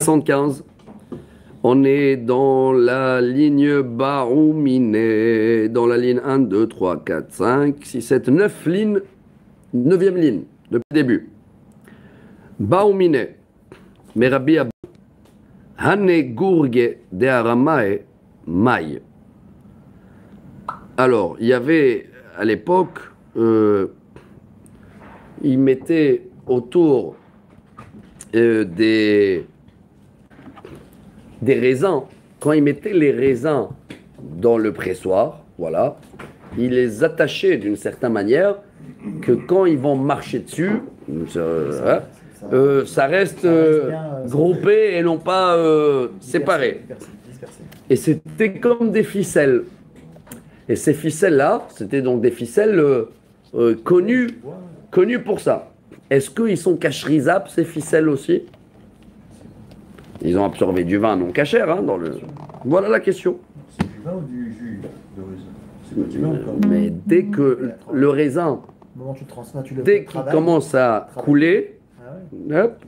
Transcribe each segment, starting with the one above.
75. On est dans la ligne Baoumine, dans la ligne 1, 2, 3, 4, 5, 6, 7, 9 lignes, 9e ligne, depuis le début. Baoumine, Merabi Abou, Hane Gourge de Aramae, Maï. Alors, il y avait à l'époque, ils mettaient autour des raisins. Quand ils mettaient les raisins dans le pressoir, voilà, ils les attachaient d'une certaine manière que quand ils vont marcher dessus, ça reste groupé et non pas séparé. Et c'était comme des ficelles. Et ces ficelles-là, c'était donc des ficelles connues pour ça. Est-ce qu'ils sont cacherisables, ces ficelles aussi? Ils ont absorbé du vin non cachère, hein, dans le... Voilà la question. C'est du vin ou du jus de raisin? C'est pas du vin encore. Mais dès que le raisin, dès qu'il commence à couler, hop,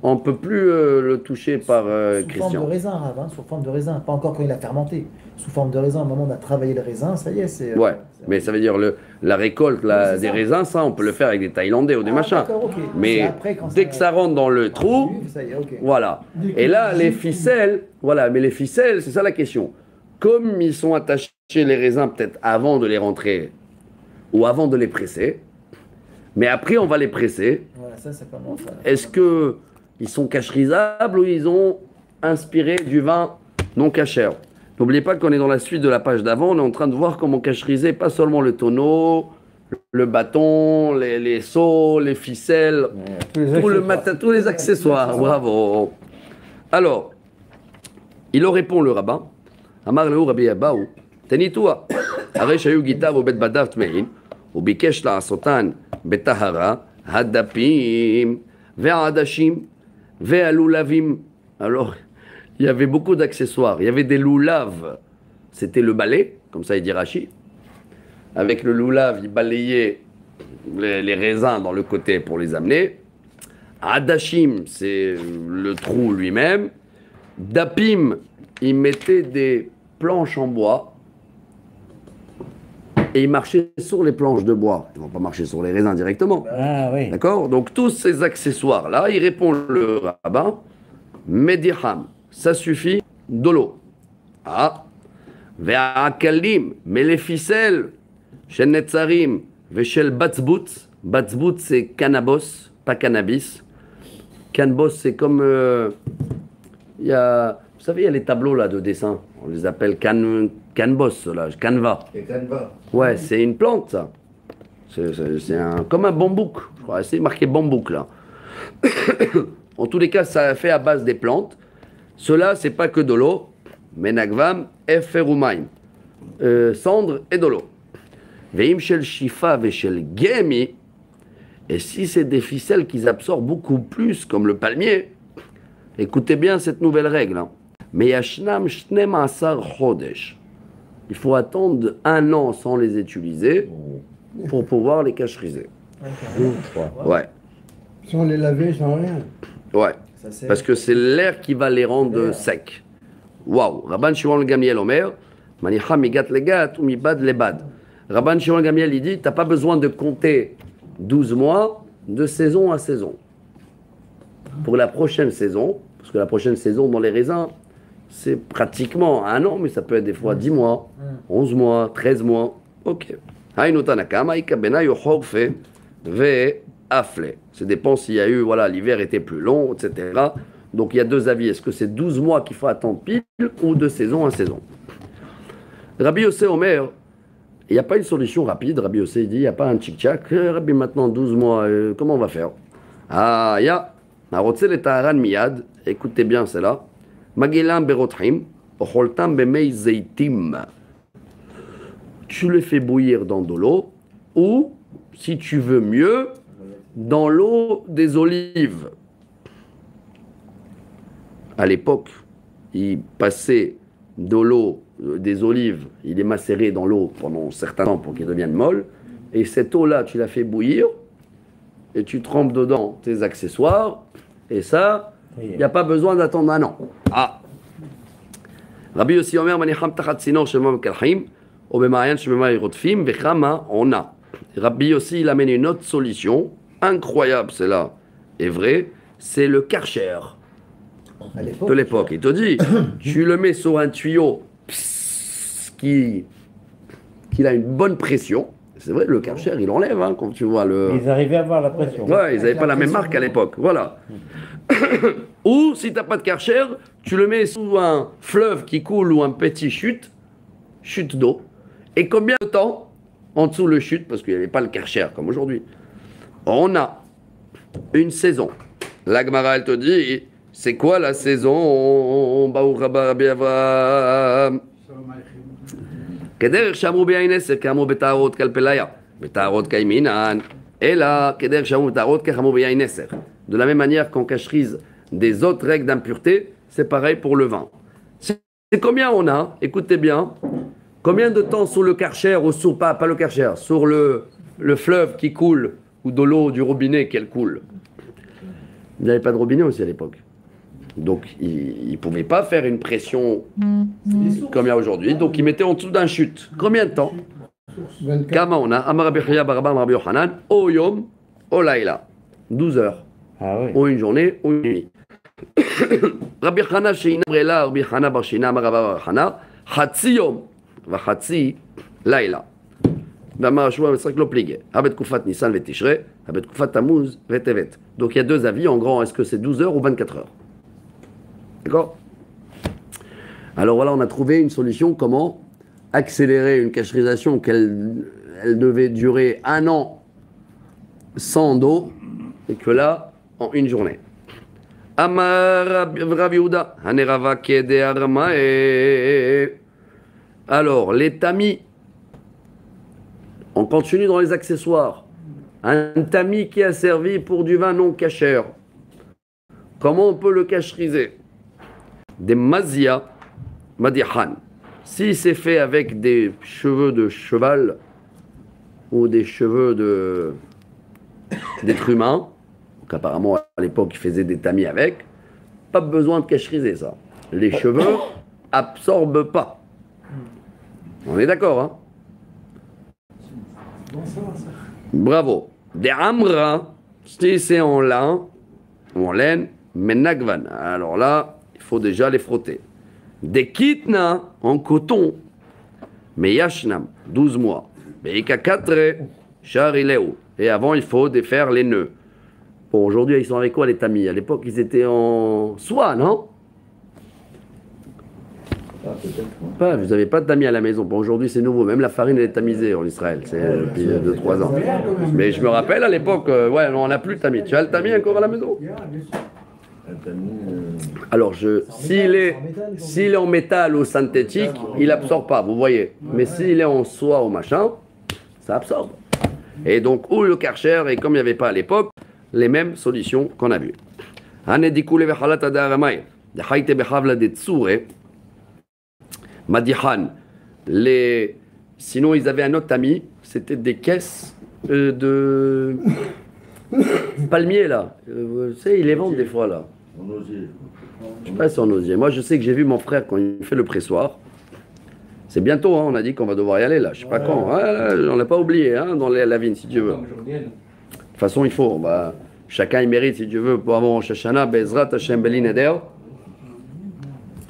on ne peut plus le toucher par Christian. Sous forme de raisin, Rav, hein, sous forme de raisin. Pas encore quand il a fermenté. Sous forme de raisin, au moment où on a travaillé le raisin, ça y est, c'est... Ouais, mais ça veut dire la récolte des raisins, ça, on peut le faire avec des Thaïlandais ou des machins. Okay. Mais après, dès que ça rentre dans le trou, ça y est, okay. Voilà. Et là, les ficelles, voilà, mais les ficelles, c'est ça la question. Comme ils sont attachés, les raisins, peut-être avant de les rentrer ou avant de les presser, mais après, on va les presser. Voilà, ça commence à... Est-ce qu'ils sont cacherisables ou ils ont inspiré du vin non cachère? N'oubliez pas qu'on est dans la suite de la page d'avant, on est en train de voir comment cacheriser pas seulement le tonneau, le bâton, les seaux, les ficelles, tous les accessoires. Bravo. Alors, il leur répond le rabbin, Amar lehu Rabbi Abaou, Tenitoua, Arei shayu gitav ou bet badav tmein, ou bikesh la'asotan betahara, hadapim, ve'adashim, ve'alulavim. Alors, il y avait beaucoup d'accessoires. Il y avait des loulaves. C'était le balai, comme ça il dit Rashi. Avec le loulave, il balayait les raisins dans le côté pour les amener. Adashim, c'est le trou lui-même. Dapim, il mettait des planches en bois. Et il marchait sur les planches de bois. Ils ne vont pas marcher sur les raisins directement. Ah oui. D'accord? Donc tous ces accessoires-là, il répond le rabbin, Mediham. Ça suffit de l'eau. Ah. Ve'akalim, mais les ficelles, shel netzarim, ve'shel batzbout. Batzbout, c'est cannabis, pas cannabis. Cannabis, c'est comme... vous savez, il y a les tableaux là de dessin. On les appelle canvas, là, canva. Et canva. Ouais, c'est une plante, ça. C'est comme un bambouk. Je crois, c'est marqué bambouk, là. En tous les cas, ça fait à base des plantes. Cela, c'est pas que de l'eau, mais nagvam, eferumaim, cendre et de l'eau. Veim shel shifa ve shel gemi, et si c'est des ficelles qui absorbent beaucoup plus, comme le palmier, écoutez bien cette nouvelle règle. Hein. Mais yashnam shnem asar chodesh. Il faut attendre 1 an sans les utiliser pour pouvoir les cacheriser. Ouais. Sans les laver, sans rien. Ouais. Parce que c'est l'air qui va les rendre secs. Waouh. Rabban Shimon Gamliel Omer, Manicha migat legat ou mibad lebad. Rabban Shimon Gamliel, il dit, tu n'as pas besoin de compter 12 mois de saison à saison. Pour la prochaine saison, parce que la prochaine saison dans les raisins, c'est pratiquement 1 an, mais ça peut être des fois 10 mois, 11 mois, 13 mois. Ok. Haïnu tanakama, ikabena yochorfe, ve afflé. Ça dépend s'il y a eu, voilà, l'hiver était plus long, etc. Donc il y a 2 avis. Est-ce que c'est 12 mois qu'il faut attendre pile ou de saison à saison? Rabbi Yossé Omer, il n'y a pas une solution rapide. Rabbi Yossé dit, il n'y a pas un tchic-tchac. Rabbi, maintenant 12 mois, comment on va faire? Ah, il y a Narotzel et Taharan Miyad. Écoutez bien, c'est là. Magelam berotrim, ocholtam bemei zeitim. Tu les fais bouillir dans de l'eau ou, si tu veux mieux, dans l'eau des olives. À l'époque, il passait de l'eau des olives, il les macérait dans l'eau pendant un certain temps pour qu'ils deviennent molles, et cette eau-là, tu la fais bouillir, et tu trempes dedans tes accessoires, et ça, Il n'y a pas besoin d'attendre un an. Ah. Rabbi Yossi Omer, Manicham Tachat Sinor Shema Mekalchim, Obemayan Shema Irotfim, Vechama, on a. Rabbi Yossi, il amène une autre solution, incroyable, c'est là, et vrai, c'est le karcher de l'époque. Il te dit, tu le mets sur un tuyau qui a une bonne pression. C'est vrai, le karcher, il enlève, hein, quand tu vois le... Ils arrivaient à avoir la pression. Ouais, ils n'avaient pas la même marque à l'époque, voilà. Ou, si tu n'as pas de karcher, tu le mets sous un fleuve qui coule ou un petit chute d'eau. Et combien de temps en dessous le chute, parce qu'il n'y avait pas le karcher comme aujourd'hui, on a une saison. La Gemara, elle te dit, c'est quoi la saison? כדרך שאמרו בעין עשר, כאמרו בטהרות כלפליה, בטהרות כימינן, אלא כדרך שאמרו בטהרות כך אמרו ביין עשר. De la même manière qu'on cacherise des autres règles d'impureté, c'est pareil pour le vin. C'est combien on a? Écoutez bien. Combien de temps sur le karcher, ou sur, pas le karcher, sur le fleuve qui coule, ou de l'eau du robinet qu'elle coule? Il n'y avait pas de robinet aussi à l'époque. Donc, il ne pouvait pas faire une pression comme il y a aujourd'hui. Donc, il mettait en dessous d'un chute. Combien de temps? Kama on a Amar Rabbi Chia bar Rabba Amar Rabbi Yochanan, o yom, o laila. 12 heures. Ah oui. Ou une journée, ou une nuit. Rabbi Chana sheina brela, Rabbi Chana bar Shina, Amar Rabba bar Chana, Chatzi yom, va Chatzi laila. Amar Ashua Mesrak lo plige. Habet Kufat Nisan ve Tishre, Habet Kufat Tammuz ve Tevet. Donc, il y a deux avis. En grand, est-ce que c'est 12 heures ou 24 heures? D'accord? Alors voilà, on a trouvé une solution comment accélérer une cacherisation qu'elle devait durer un an sans eau et que là, en une journée. Amar Rav Yehuda, Hanerava Kede Aramae. Alors, les tamis, on continue dans les accessoires. Un tamis qui a servi pour du vin non cachère. Comment on peut le cacheriser? Des mazia madihan. Si c'est fait avec des cheveux de cheval ou des cheveux d'être humain, donc apparemment à l'époque ils faisaient des tamis avec, pas besoin de cacheriser ça. Les cheveux absorbent pas. On est d'accord, hein? Bravo. Des amra, si c'est en lin ou en laine, mais nagvan. Alors là, il faut déjà les frotter. Des kitna en coton, mais yashnam, 12 mois. Beika 4, charileu. Et avant, il faut défaire les nœuds. Bon, aujourd'hui, ils sont avec quoi les tamis? À l'époque, ils étaient en soie, non? Pas, vous n'avez pas de tamis à la maison. Bon, aujourd'hui, c'est nouveau. Même la farine, elle est tamisée en Israël. C'est depuis 2-3 ans. Mais je me rappelle, à l'époque, ouais, on n'a plus de tamis. Tu as le tamis encore à la maison? Alors, s'il est en métal ou synthétique, il n'absorbe pas, vous voyez. Mais s'il est en soie ou machin, ça absorbe. Et donc, ou le karcher, et comme il n'y avait pas à l'époque, les mêmes solutions qu'on a vues. Madihan. Sinon, ils avaient un autre tamis, c'était des caisses de palmiers, là. Tu sais, ils les vendent des fois, là. En osier. Je sais pas si en osier. Moi, je sais que j'ai vu mon frère quand il fait le pressoir. C'est bientôt, hein, on a dit qu'on va devoir y aller, là. Je sais pas quand. Ouais, on l'a pas oublié, hein, dans la vigne, si tu veux. De toute façon, il faut. Bah, chacun, il mérite, si tu veux, pour avoir un Shoshana, Bezrat, Hashem, Belin, Eder.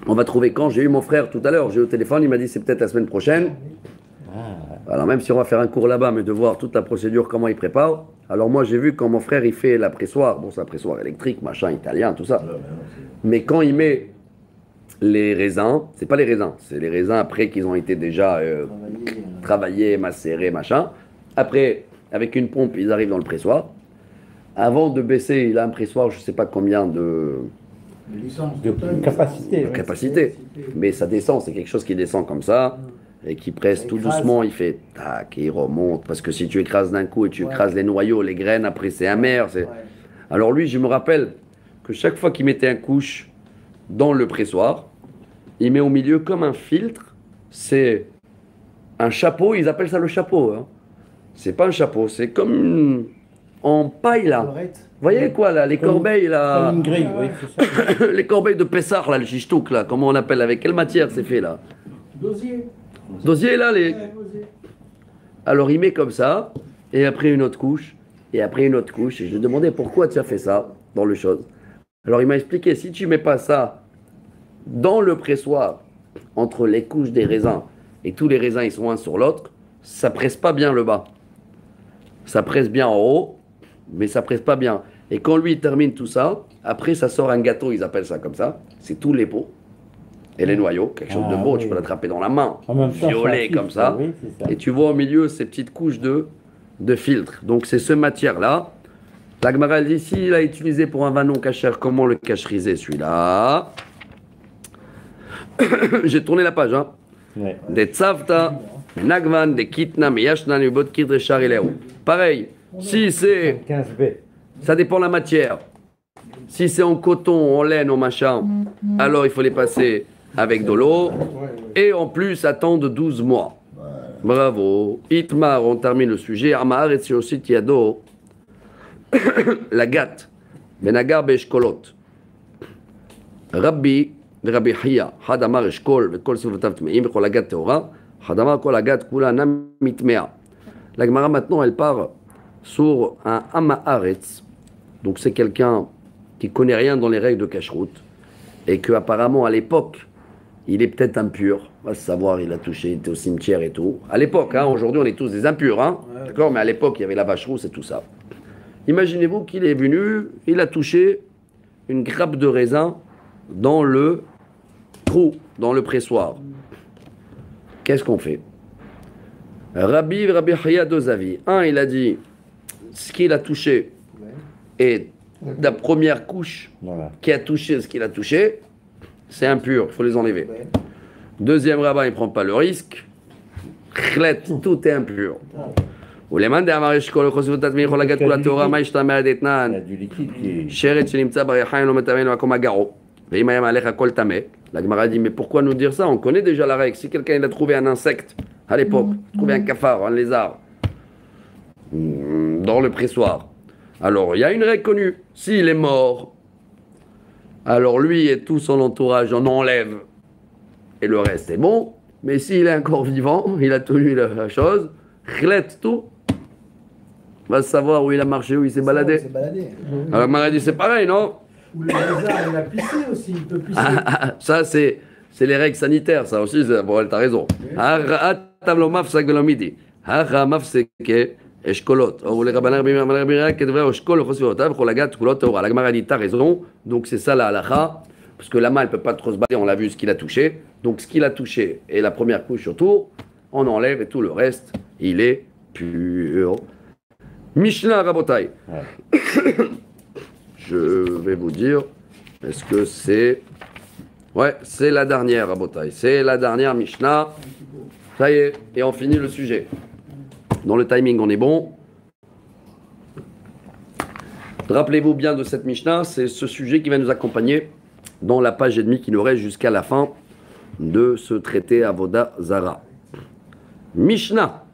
On va trouver quand. J'ai eu mon frère tout à l'heure, j'ai eu au téléphone, il m'a dit c'est peut-être la semaine prochaine. Alors même si on va faire un cours là-bas, mais de voir toute la procédure, comment il prépare. Alors moi j'ai vu quand mon frère il fait la pressoir, bon c'est un pressoir électrique, machin, italien, tout ça. Mais quand il met les raisins, c'est pas les raisins, c'est les raisins après qu'ils ont été déjà travaillés, macérés, machin. Après, avec une pompe, ils arrivent dans le pressoir. Avant de baisser, il a un pressoir, je sais pas combien de capacité. Mais ça descend, c'est quelque chose qui descend comme ça et qui presse tout doucement, il fait tac et il remonte parce que si tu écrases d'un coup et tu écrases les noyaux, les graines, après c'est amer. Alors lui, je me rappelle que chaque fois qu'il mettait un couche dans le pressoir, il met au milieu comme un filtre, c'est un chapeau, ils appellent ça le chapeau. Hein. C'est pas un chapeau, c'est comme en paille là. Vous voyez quoi là, les corbeilles là, Comme une grille, oui, c'est ça. les corbeilles de Pessar là, le chichtouk là, comment on appelle, avec quelle matière c'est fait là? Dosier. Dosier là, les. Ouais, dosier. Alors il met comme ça, et après une autre couche, et après une autre couche, et je lui demandais pourquoi tu as fait ça dans le chose. Alors il m'a expliqué, si tu mets pas ça dans le pressoir, entre les couches des raisins, et tous les raisins ils sont un sur l'autre, ça presse pas bien le bas. Ça presse bien en haut, mais ça presse pas bien. Et quand lui il termine tout ça, après ça sort un gâteau, ils appellent ça comme ça, c'est tous les pots. Et les noyaux, quelque chose de beau, tu peux l'attraper dans la main, En même temps, violet ça comme ça, oui, c'est ça. et tu vois au milieu ces petites couches de filtre. Donc c'est ce matière-là. La Gemara elle dit, s'il a utilisé pour un vin non cachère, comment le cacheriser celui-là? J'ai tourné la page, hein. Ouais. Des tzavta, nagvan, des kitna, meyashna, nubot kidre charileu. Pareil, si c'est, 15B. ça dépend de la matière. Si c'est en coton, en laine, en machin, alors il faut les passer avec de l'eau et en plus attendre 12 mois. Bravo. Itmar, on termine le sujet. Amar et aussi tiado. La gatte. Benagar be'eshkolot. Rabbi, Rabbi Hiya, Hadamar eshkol, vekol sivatav tmeim, vekol la gatte teora. Hadamar kol la gatte kula nam mitmea. La Gemara maintenant, elle part sur un Amaharetz. Donc c'est quelqu'un qui connaît rien dans les règles de cacheroute et que apparemment à l'époque il est peut-être impur, on va se savoir, il a touché, il était au cimetière et tout. À l'époque, hein, aujourd'hui on est tous des impurs, hein, d'accord, mais à l'époque il y avait la vache rousse et tout ça. Imaginez-vous qu'il est venu, il a touché une grappe de raisin dans le trou, dans le pressoir. Qu'est-ce qu'on fait? Rabbi Hiya, deux avis. Un, il a dit ce qu'il a touché est la première couche Voilà. qui a touché ce qu'il a touché, c'est impur, il faut les enlever. Deuxième rabbin, il ne prend pas le risque. Khlet, tout est impur. Ou les mandés à Marishkol, le Khosutat Michol, la Gat, la Torah, Maïshta, Il y a Meradetnan, du liquide qui est... Sheret, Shinimtsa, Barihain, Lometamen, Wakomagaro. Veimayam Alecha Kol Tameh. La Gemara dit, mais pourquoi nous dire ça? On connaît déjà la règle. Si quelqu'un il a trouvé un insecte à l'époque, trouvé un cafard, un lézard, dans le pressoir, alors il y a une règle connue. S'il est mort, alors lui et tout son entourage en enlève et le reste est bon. Mais s'il est encore vivant, il a tenu la chose, khlet tout, va savoir où il a marché, où il s'est baladé. Il s'est baladé. Alors Marie dit c'est pareil, non? Ou le lézard, il a pissé aussi, il peut pisser. Ça c'est les règles sanitaires, ça aussi. Bon, t'as raison. Eshkolot. Or, les rabbins la Gemara dit t'as raison. Donc c'est ça la halakha. Parce que la main, elle ne peut pas trop se balader, on l'a vu ce qu'il a touché. Donc ce qu'il a touché et la première couche autour, on enlève et tout le reste, il est pur. Mishnah Rabotai. Ouais. Je vais vous dire, est-ce que c'est... Ouais, c'est la dernière Rabotai. C'est la dernière Mishnah. Ça y est, et on finit le sujet. Dans le timing, on est bon. Rappelez-vous bien de cette Mishnah, c'est ce sujet qui va nous accompagner dans la page et demie qui nous reste jusqu'à la fin de ce traité Avoda Zara. Mishnah.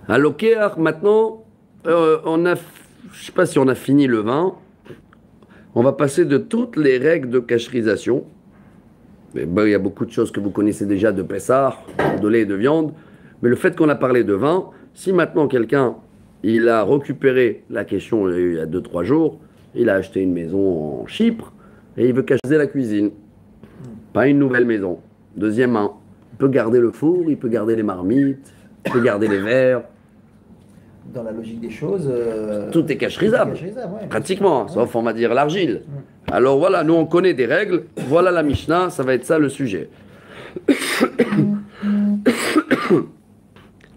À l'Okéar, maintenant, je ne sais pas si on a fini le vin. On va passer de toutes les règles de cacherisation. Il y a beaucoup de choses que vous connaissez déjà de Pessah, de lait et de viande. Mais le fait qu'on a parlé de vin, si maintenant quelqu'un il a récupéré la question il y a 2-3 jours, il a acheté une maison en Chypre et il veut cacheriser la cuisine. Pas une nouvelle maison, deuxième main. Il peut garder le four, il peut garder les marmites, il peut garder les verres. Dans la logique des choses, Tout est cacherisable, ouais. pratiquement, Ouais. sauf on va dire l'argile. Alors voilà, nous on connaît des règles, voilà la Mishnah, ça va être ça le sujet.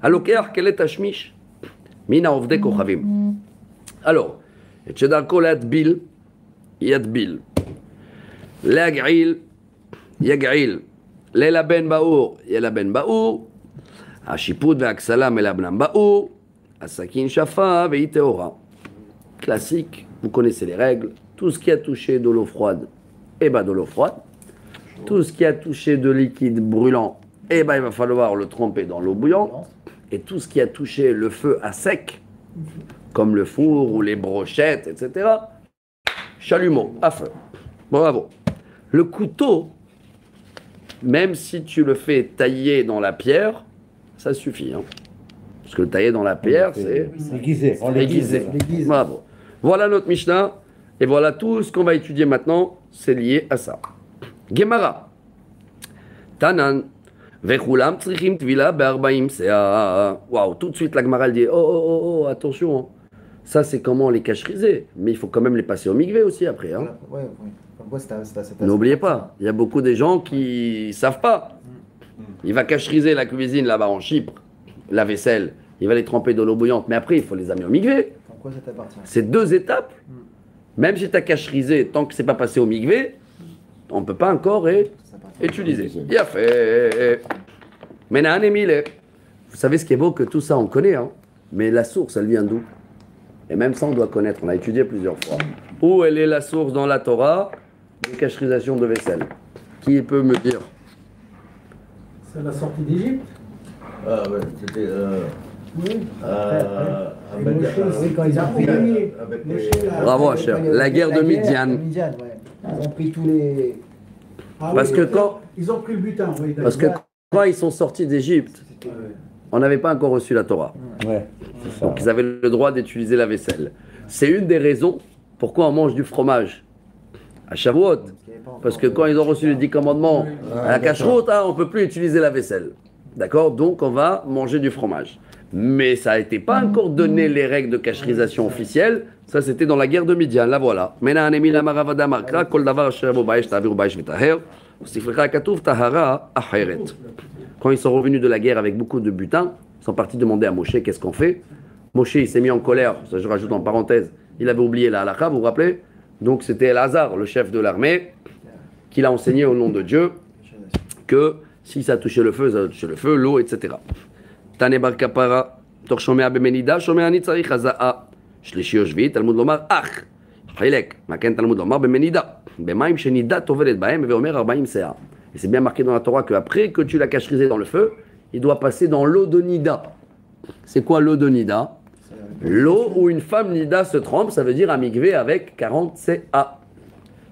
Alokear, quel est Tashmish? Mina ovde kochavim. Alors, et Chedarko yadbil, yadbil. L'ag'il, yag'il. L'elaben baour, yelaben baour. Hashipud ve'aksalam elabnam baour. Asakin shafa ve'iteora. Classique, vous connaissez les règles. Tout ce qui a touché de l'eau froide, eh ben de l'eau froide. Tout ce qui a touché de liquide brûlant, eh ben il va falloir le tremper dans l'eau bouillante. Et tout ce qui a touché le feu à sec, comme le four ou les brochettes, etc. Chalumeau, à feu. Bravo. Le couteau, même si tu le fais tailler dans la pierre, ça suffit. Hein. Parce que le tailler dans la pierre, c'est aiguisé. On l'aiguise. L'aiguise. Bravo. Voilà notre Mishnah. Et voilà tout ce qu'on va étudier maintenant, c'est lié à ça. Gemara. Tanan. Vechulam tzrichim tvila be'arbaim sea. Waouh, tout de suite la Gemara elle dit oh, attention. Hein. Ça c'est comment les cacheriser. Mais il faut quand même les passer au mikvé aussi après. Hein. Ouais, oui. Comme quoi, N'oubliez pas, il y a beaucoup de gens qui savent pas. Il va cacheriser la cuisine là-bas en Chypre, la vaisselle, il va les tremper dans l'eau bouillante, mais après il faut les amener au mikvé. Comme quoi ça t'appartient. C'est 2 étapes. Même si tu as cacherisé, tant que c'est pas passé au mikvé, on ne peut pas encore utiliser. Il a fait. Menan et Mile. Vous savez ce qui est beau, que tout ça on connaît, hein, mais la source elle vient d'où? Et même ça on doit connaître, on a étudié plusieurs fois. Où elle est la source dans la Torah de cacherisation de vaisselle? Qui peut me dire? C'est la sortie d'Égypte. Ah ouais, c'était. Oui. Avec Oui, quand ils ont pris avec les- Bravo, cher. La guerre de Midian. Ouais. Ils ont pris tous les. Ah Parce oui, que ils ont- quand- Ils ont pris le butin, oui. Parce que quand ils sont sortis d'Égypte, Ouais. on n'avait pas encore reçu la Torah. Ouais, c'est ça. Donc ils avaient le droit d'utiliser la vaisselle. C'est une des raisons pourquoi on mange du fromage à Shavuot. Parce que quand ils ont reçu les 10 commandements à la cacheroute, on ne peut plus utiliser la vaisselle. D'accord? Donc on va manger du fromage. Mais ça n'a été pas encore donné les règles de cacherisation officielles. Ça, c'était dans la guerre de Midian. La voilà. Quand ils sont revenus de la guerre avec beaucoup de butin, ils sont partis demander à Moshe qu'est-ce qu'on fait. Moshe, il s'est mis en colère. Ça, je rajoute en parenthèse. Il avait oublié la halakha, vous vous rappelez? Donc c'était Elazar, le chef de l'armée, qui l'a enseigné au nom de Dieu que si ça touchait le feu, ça touchait le feu, l'eau, etc. Tane bar kapara, tor shomea bemenida, shomea ani tzarich hazaa. Shlishi yoshvi, Talmud lomar ach. Chilek, maken Talmud lomar bemenida. Bemaim shenida tovelet baem, veomer arbaim sea. Et c'est bien marqué dans la Torah qu'après que tu l'as cacherisé dans le feu, il doit passer dans l'eau de Nida. C'est quoi l'eau de Nida? L'eau où une femme Nida se trempe, ça veut dire un mikvé avec 40 CA.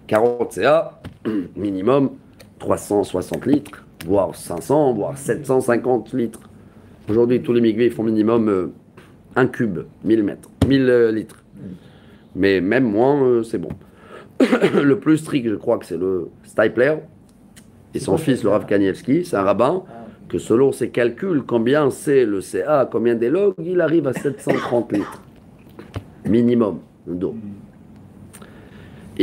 40 CA, minimum 360 litres, voire 500, voire 750 litres. Aujourd'hui, tous les mikvés font minimum 1 cube, 1000 mètres, 1000 litres. Mais même moins, c'est bon. Le plus strict, je crois que c'est le Stipler et son fils, le Rav Kanievski, c'est un rabbin, que selon ses calculs, combien c'est le CA, combien des logs, il arrive à 730 litres. Minimum d'eau.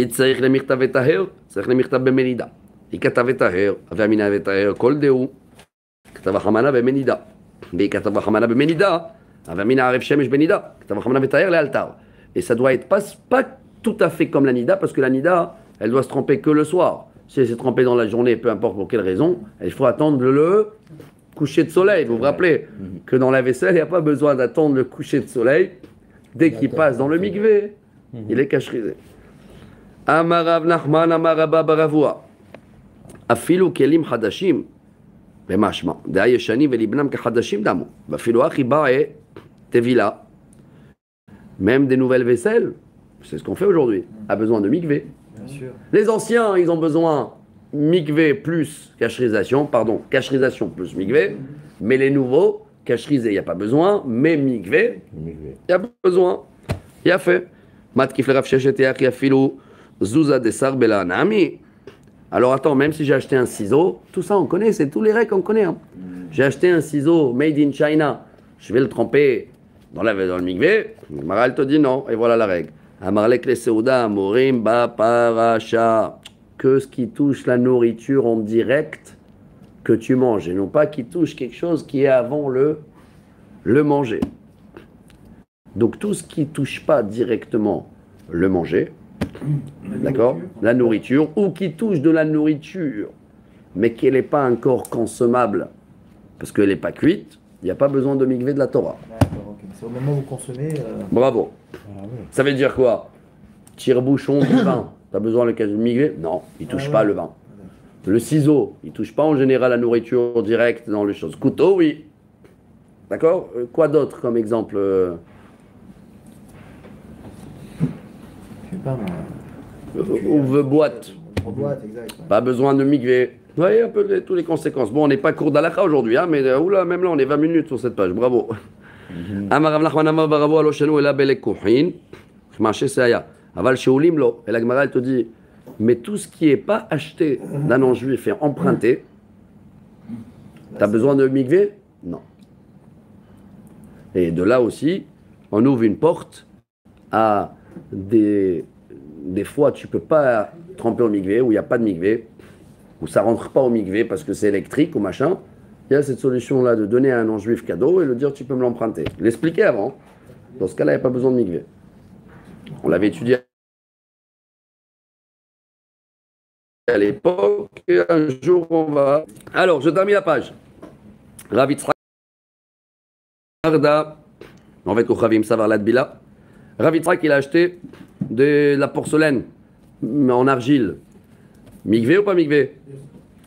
צריך למכתב וטהר, צריך למכתב במנידה. היא כתב וטהר, והמינה וטהר כל דהו, כתב החמנה במנידה. והיא כתב החמנה במנידה, והמינה ערב שמש בנידה, כתב החמנה וטהר לאלתר. Et ça doit être pas tout à fait comme la nida, parce que la nida, elle doit se tremper que le soir. Si elle s'est trempée dans la journée, peu importe pour quelle raison, il faut attendre le coucher de soleil. Vous vous rappelez que dans la vaisselle, il n'y a pas besoin d'attendre le coucher de soleil. Dès qu'il passe dans le mikvé, il est cacherisé. Amarav Nachman, Amaraba Baravua. Afilu kelim hadashim. Bemashma. Dea yeshanim velibnam kahadashim damu. Bafilu achi bae tevila. Même des nouvelles vaisselles, c'est ce qu'on fait aujourd'hui, a besoin de mikvé. Bien sûr. Les anciens, ils ont besoin mikvé plus cacherisation, cacherisation plus mikvé. Mais les nouveaux, cacherisé, il n'y a pas besoin, mais mikvé, il y a besoin. Il y a fait. Matkif le Rav Sheshet Yachi afilu Zouza Desar Bela Nami. Alors attends, même si j'ai acheté un ciseau, tout ça on connaît, c'est tous les règles qu'on connaît. Hein. J'ai acheté un ciseau made in China, je vais le tremper dans le mikvé. Maral te dit non, et voilà la règle. Amarlek le Seuda Amorim Ba Parasha. Que ce qui touche la nourriture en direct que tu manges, et non pas qui touche quelque chose qui est avant le manger. Donc tout ce qui touche pas directement le manger, d'accord, la nourriture, ou qui touche de la nourriture, mais qu'elle n'est pas encore consommable, parce qu'elle n'est pas cuite, il n'y a pas besoin de mikvé de la Torah. D'accord, ok. C'est au moment où vous consommez. Bravo. Ça veut dire quoi? Tire-bouchon du vin, tu as besoin de mikvé? Non, il ne touche pas le vin. Le ciseau, il ne touche pas en général la nourriture directe dans les choses. Couteau, oui. D'accord? Quoi d'autre comme exemple? pas Ouvre boîte. boîte, exact. Pas besoin de migver. Vous voyez un peu toutes les conséquences. Bon, on n'est pas court d'Alakha aujourd'hui, hein, mais oula, même là, on est 20 minutes sur cette page. Bravo. Amar Rav Nachman Amar Baravo Aloshenu Ela Belekuhin. Marché Saya. Aval Sheolim Lo. Et la Gemara, elle te dit, mais tout ce qui n'est pas acheté d'un non-juif et emprunté, t'as besoin de migver? Non. Et de là aussi, on ouvre une porte à des fois, tu ne peux pas tremper au migvé, où il n'y a pas de migvé, où ça ne rentre pas au migvé parce que c'est électrique ou machin. Il y a cette solution-là de donner à un non-juif cadeau et le dire tu peux me l'emprunter. L'expliquer avant. Dans ce cas-là, il n'y a pas besoin de migvé. On l'avait étudié à l'époque, et un jour on va. Alors, je termine la page. Rav Yitzhak Arda, en fait, Kochavim Savar Ladbila. Rav Yitzhak, il a acheté de la porcelaine en argile. Migvé ou pas migvé?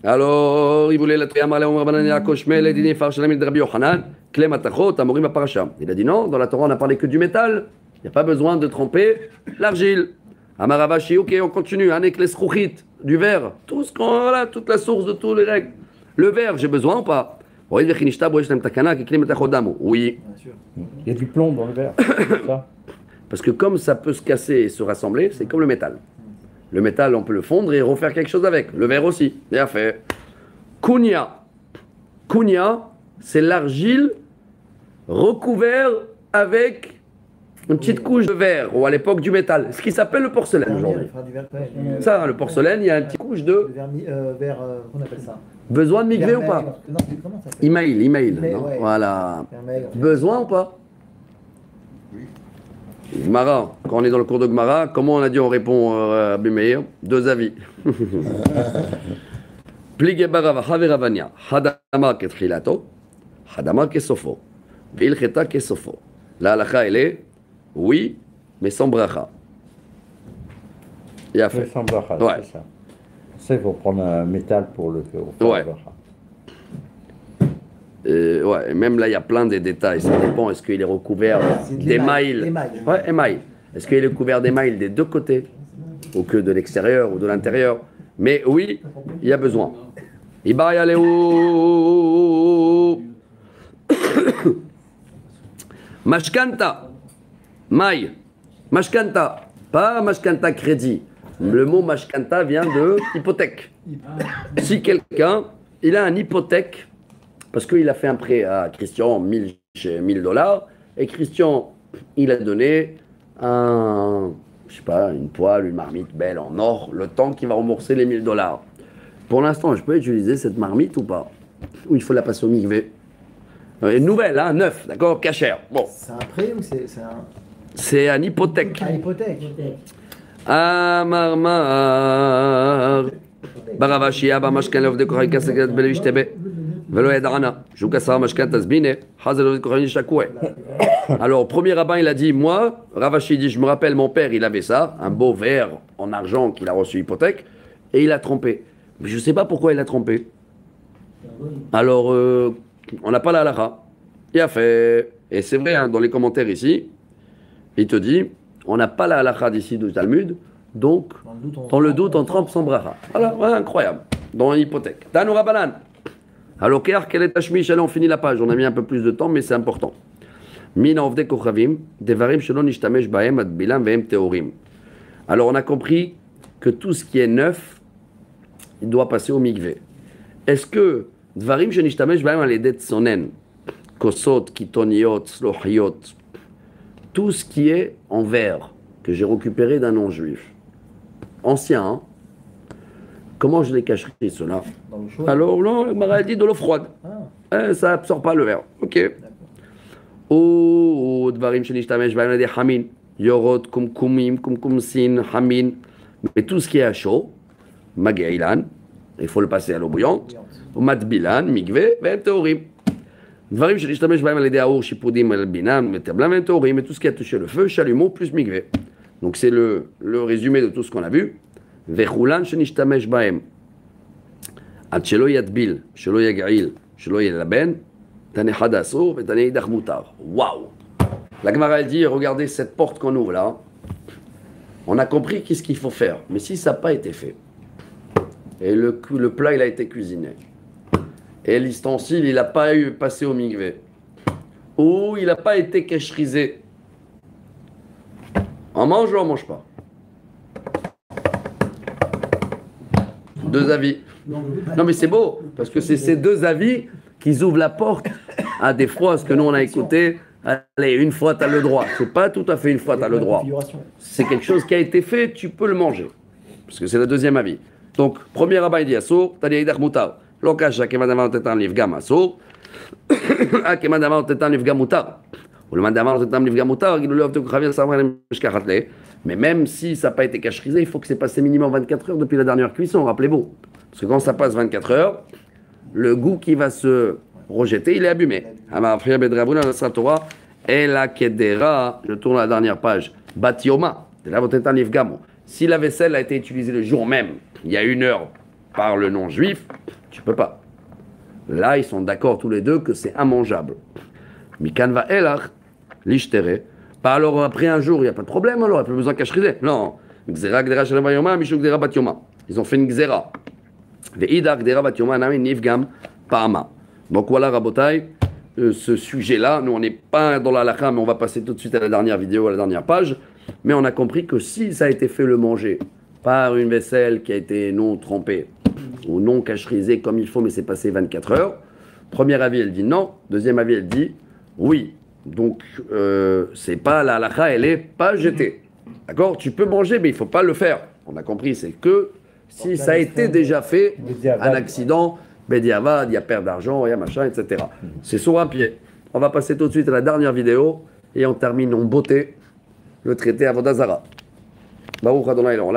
Alors, il voulait la triamale au Rabbanan Yakoshmel et dîner Farshalamil de Rabbi Yochanan, Klem Atachot, Amorim Aparasha. Il a dit non, dans la Torah, on n'a parlé que du métal. Il n'y a pas besoin de tremper l'argile. Amaravashi, ok, on continue. Anek les du verre. Tout ce qu'on, voilà, toute la source de toutes les règles. Le verre, j'ai besoin ou pas? Oui. Il y a du plomb dans le verre. Ça. Parce que comme ça peut se casser et se rassembler, c'est comme le métal. Le métal, on peut le fondre et refaire quelque chose avec. Le verre aussi. Bien fait. Kunya. Kunya, c'est l'argile recouvert avec une petite couche de verre, ou à l'époque du métal. Ce qui s'appelle le porcelaine aujourd'hui. Ça, le porcelaine, il y a une petite couche de... Verre, qu'on appelle ça? Besoin de migver ou pas? Non, comment ça s'appelle? Email. Ouais. Voilà. Vermeil. Besoin ou pas? Gmara, quand on est dans le cours de Gmara, comment on a dit on répond à Bimeir? Deux avis. Plige barava haveravania, hadama ketrilato, hadama kesofo, vilcheta kesofo. La halakha, elle est oui, mais sans bracha. Il a fait. Sans bracha, Ouais. c'est ça. Ça, il faut prendre un métal pour le faire. Ouais. Ouais, même là, il y a plein de détails. Ça dépend. Est-ce qu'il est recouvert d'émail? Ouais, émail. Est-ce qu'il est couvert d'émail des deux côtés? Ou que de l'extérieur ou de l'intérieur? Mais oui, il y a besoin. Ibaï Aléou. Mashkanta. Maï. Mashkanta. Pas mashkanta crédit. Le mot mashkanta vient de hypothèque. Si quelqu'un, il a une hypothèque, parce qu'il a fait un prêt à Christian, $1000, et Christian, il a donné une poêle, une marmite belle en or, le temps qu'il va rembourser les $1000. Pour l'instant, je peux utiliser cette marmite ou pas? Ou il faut la passer au migvé? Une nouvelle, hein, neuf, d'accord, cachère. Bon. C'est un prêt ou c'est un... C'est une hypothèque. Ah, hypothèque. Amar Baravashi Abba Mashkan Lov de Kohay Kasagat Belevish Tebe Velo Yadana Joukasara Mashkan Tasbine Hazel Lov de Kohay Shakoué. Alors, premier rabbin, il a dit moi, Ravashi dit je me rappelle, mon père, il avait ça, un beau verre en argent qu'il a reçu hypothèque, et il a trompé. Mais je ne sais pas pourquoi il a trompé. Alors, on n'a pas la halakha. Il a fait, et c'est vrai, hein, dans les commentaires ici, il te dit, on n'a pas la halakha d'ici du Talmud, donc, dans le doute, on trempe sans bracha. Voilà, ouais, incroyable. Dans l'hypothèque. Tanu Rabbanan. Alors, quel est Tashmish? Allez, on finit la page. On a mis un peu plus de temps, mais c'est important. Min ovde kochavim, devarim shelon nishtamesh bahem ad bilam vehem teorim. Alors, on a compris que tout ce qui est neuf, il doit passer au mikvé. Est-ce que dvarim shenishtamesh bahem al edet sonen, kosot, kitoniot, slohiot, tout ce qui est en verre, que j'ai récupéré d'un non-juif, ancien, hein? Comment je les cacherai, cela? Dans le chaud. Alors, non, le Mara dit de l'eau froide. Ça absorbe pas le verre. Ok. Ou dvarim shenishtamesh bahem al edet hamin, yorot, kumkumim, kumkumsin, hamin, mais tout ce qui est à chaud, mageilan, il faut le passer à l'eau bouillante, ou matbilan, migvé, vehem teorim. Dvarim shenishtamesh bahem al edet aour, shipudim, al binam, meteblan, vehem teorim, et tout ce qui a touché le feu, chalumeau plus migvé. Donc c'est le résumé de tout ce qu'on a vu. Vechulan shenishtamesh bahem, ad shelo yadbil, shelo yag'il, shelo yelaben, tane hadasso, vetane idach mutar. Waouh! La Gemara elle dit, regardez cette porte qu'on ouvre là. On a compris qu'est-ce qu'il faut faire. Mais si ça n'a pas été fait, et le plat il a été cuisiné, et l'ustensile il n'a pas eu passé au migvé, ou il n'a pas été kéchrisé, on mange ou on mange pas? Deux avis. Non mais c'est beau, parce que c'est ces deux avis qui ouvrent la porte à des fois ce que nous on a écouté. Allez, une fois tu as le droit. C'est pas tout à fait une fois tu as le droit. C'est quelque chose qui a été fait, tu peux le manger. Parce que c'est le deuxième avis. Donc, premier rabbin il dit Assour, t'as dit Eidach Moutar. L'okasha kemadamar tetan livgam Assour. Kemadamar tetan livgam Moutar. Ou le madamar tetan livgam Moutar, il lui offre de Kravien Samran Meshkachatle. Mais même si ça n'a pas été cacherisé, il faut que c'est passé minimum 24 heures depuis la dernière cuisson, rappelez-vous. Parce que quand ça passe 24 heures, le goût qui va se rejeter, il est abîmé. Et la kedera, je tourne à la dernière page, Batioma, si la vaisselle a été utilisée le jour même, il y a 1 heure par le non-juif, tu peux pas. Là, ils sont d'accord tous les deux que c'est immangeable. Mikan va elach, l'ishtere. Pas alors après un jour, il n'y a pas de problème, alors il n'y a plus besoin de cacheter. Non. Gzera gdera shalom yoma, mishuk gdera batioma. Ils ont fait une gzera. Ve'ida gdera batioma, nami nifgam pa'ama. Donc voilà, Rabotai, ce sujet-là, nous on n'est pas dans la halakha, mais on va passer tout de suite à la dernière vidéo, à la dernière page. Mais on a compris que si ça a été fait le manger par une vaisselle qui a été non trempée ou non cacherisée comme il faut, mais c'est passé 24 heures, premier avis elle dit non, deuxième avis elle dit oui. Donc c'est pas la halakha, elle est pas jetée. D'accord? Tu peux manger, mais il faut pas le faire. On a compris, c'est que si ça a été déjà fait, un accident, Bediavad, il y a perte d'argent, il y a machin, etc. C'est sur un pied. On va passer tout de suite à la dernière vidéo et on termine en beauté le traité Avodah Zara. Baruch Adonai L'Olam.